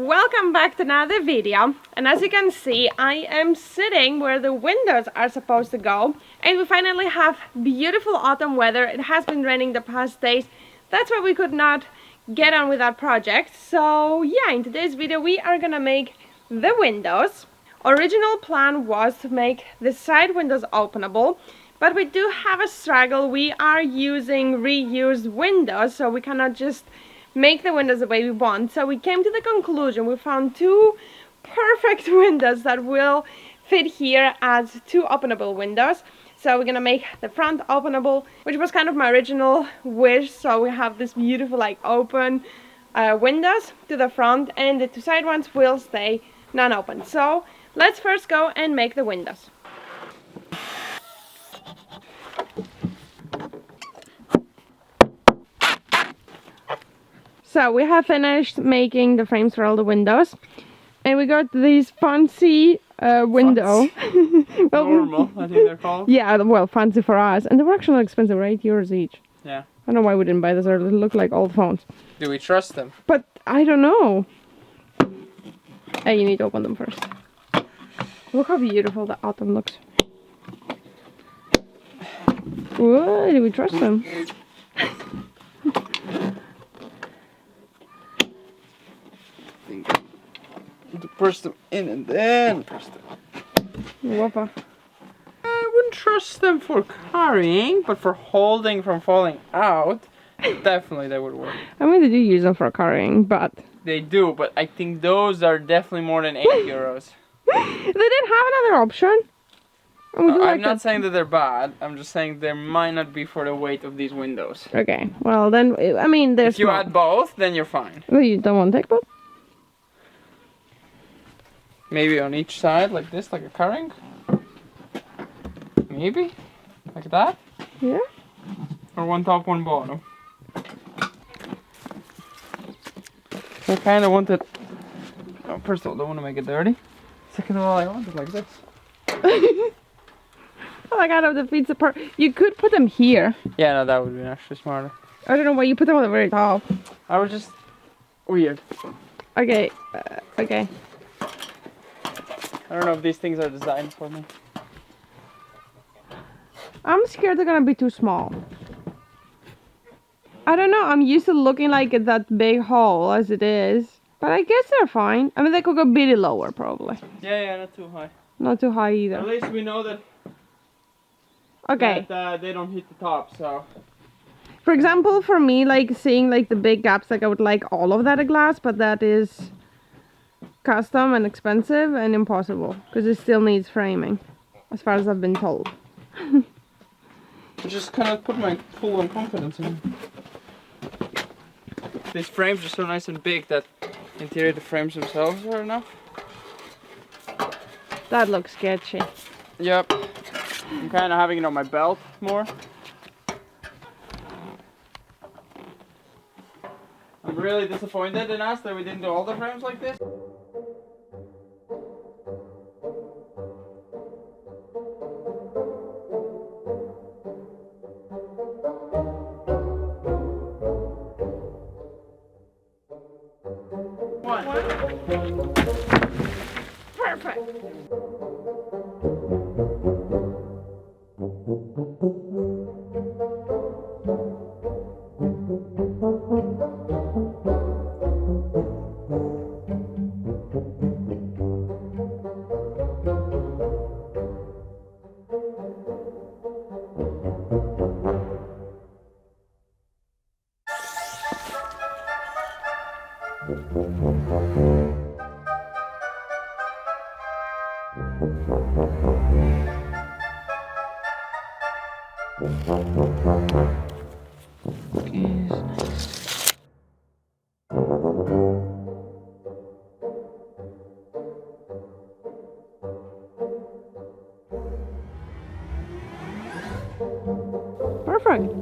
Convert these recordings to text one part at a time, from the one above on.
welcome back to another video. And as you can see, I am sitting where the windows are supposed to go, and we finally have beautiful autumn weather. It has been raining the past days. That's why we could not get on with that project. So yeah, in today's video we are gonna make the windows. Original plan was to make the side windows openable, but we do have a struggle. We are using reused windows, so we cannot just make the windows the way we want. So we came to the conclusion, we found two perfect windows that will fit here as two openable windows. So we're gonna make the front openable, which was kind of my original wish. So we have this beautiful like open windows to the front, and the two side ones will stay non-open. So let's first go and make the windows. So we have finished making the frames for all the windows, and we got these fancy window. Well, normal, I think they're called. Yeah, well, fancy for us, and they were actually expensive, right? €8 each. Yeah. I don't know why we didn't buy this, or they look like old phones. Do we trust them? But I don't know. Hey, you need to open them first. Look how beautiful the autumn looks. Whoa, do we trust them? To press them in and then press them. Whoppa. I wouldn't trust them for carrying, but for holding from falling out, definitely they would work. I mean, they do use them for carrying, but... They do, but I think those are definitely more than €8. They didn't have another option. I'm not saying that they're bad, I'm just saying they might not be for the weight of these windows. Okay, well then, I mean, there's... If you add both, then you're fine. Well, you don't want to take both? Maybe on each side, like this, like a carrying. Maybe? Like that? Yeah. Or one top, one bottom. I kind of want it... Oh, first of all, I don't want to make it dirty. Second of all, I want it like this. Oh my god, that defeats the part. You could put them here. Yeah, no, that would be actually smarter. I don't know why you put them on the very top. I was just... weird. Okay, okay. I don't know if these things are designed for me. I'm scared they're gonna be too small. I don't know, I'm used to looking like at that big hole as it is. But I guess they're fine. I mean, they could go a bit lower, probably. Yeah, not too high. Not too high either. At least we know that... Okay. That they don't hit the top, so... For example, for me, like, seeing, like, the big gaps, like, I would like all of that glass, but that is custom and expensive and impossible. Because it still needs framing, as far as I've been told. I just kind of put my full on confidence in them. These frames are so nice and big that in theory the frames themselves are enough. That looks sketchy. Yep. I'm kind of having it on my belt more. I'm really disappointed in us that we didn't do all the frames like this. Perfect. Perfect.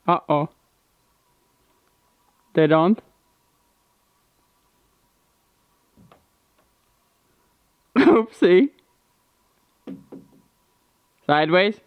Uh-oh. They don't? Oopsie. Sideways?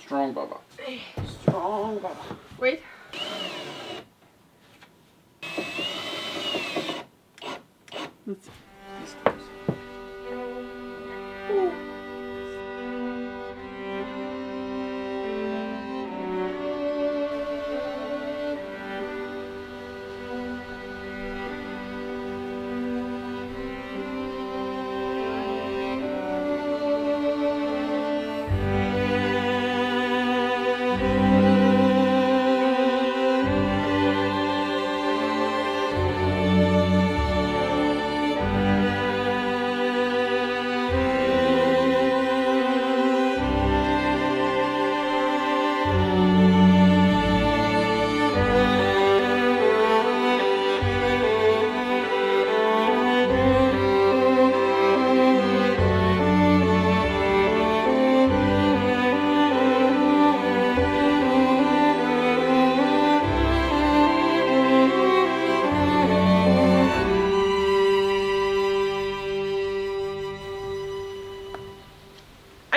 Strong Baba. Strong Baba. Wait. Let's see. This goes.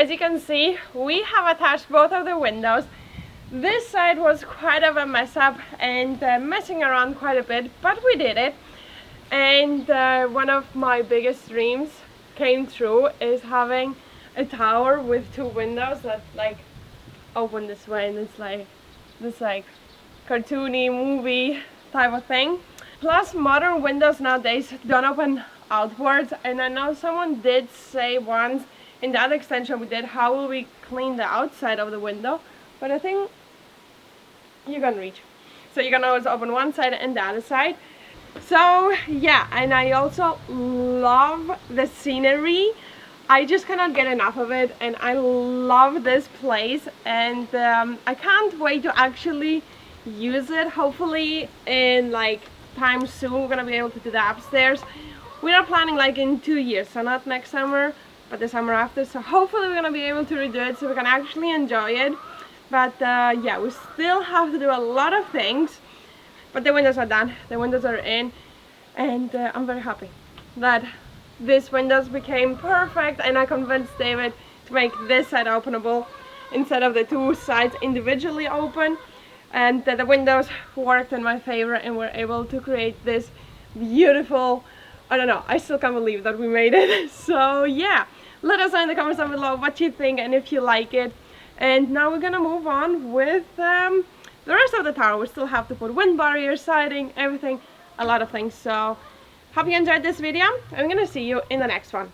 As you can see, we have attached both of the windows. This side was quite of a mess up and messing around quite a bit, but we did it. And one of my biggest dreams came true, is having a tower with two windows that like open this way, and it's like this like cartoony movie type of thing. Plus, modern windows nowadays don't open outwards, and I know someone did say once in that extension we did, how will we clean the outside of the window? But I think you can reach. So you can always open one side and the other side. So yeah, and I also love the scenery. I just cannot get enough of it, and I love this place, and I can't wait to actually use it. Hopefully in like time soon we're gonna be able to do the upstairs. We are planning like in 2 years, so not next summer, but the summer after. So hopefully we're gonna be able to redo it so we can actually enjoy it. But yeah, we still have to do a lot of things, but the windows are done, the windows are in, and I'm very happy that these windows became perfect, and I convinced David to make this side openable instead of the two sides individually open, and the windows worked in my favor, and we're able to create this beautiful, I don't know, I still can't believe that we made it. So yeah, let us know in the comments down below what you think and if you like it. And now we're gonna move on with the rest of the tower. We still have to put wind barrier, siding, everything, a lot of things. So hope you enjoyed this video, and I'm gonna see you in the next one.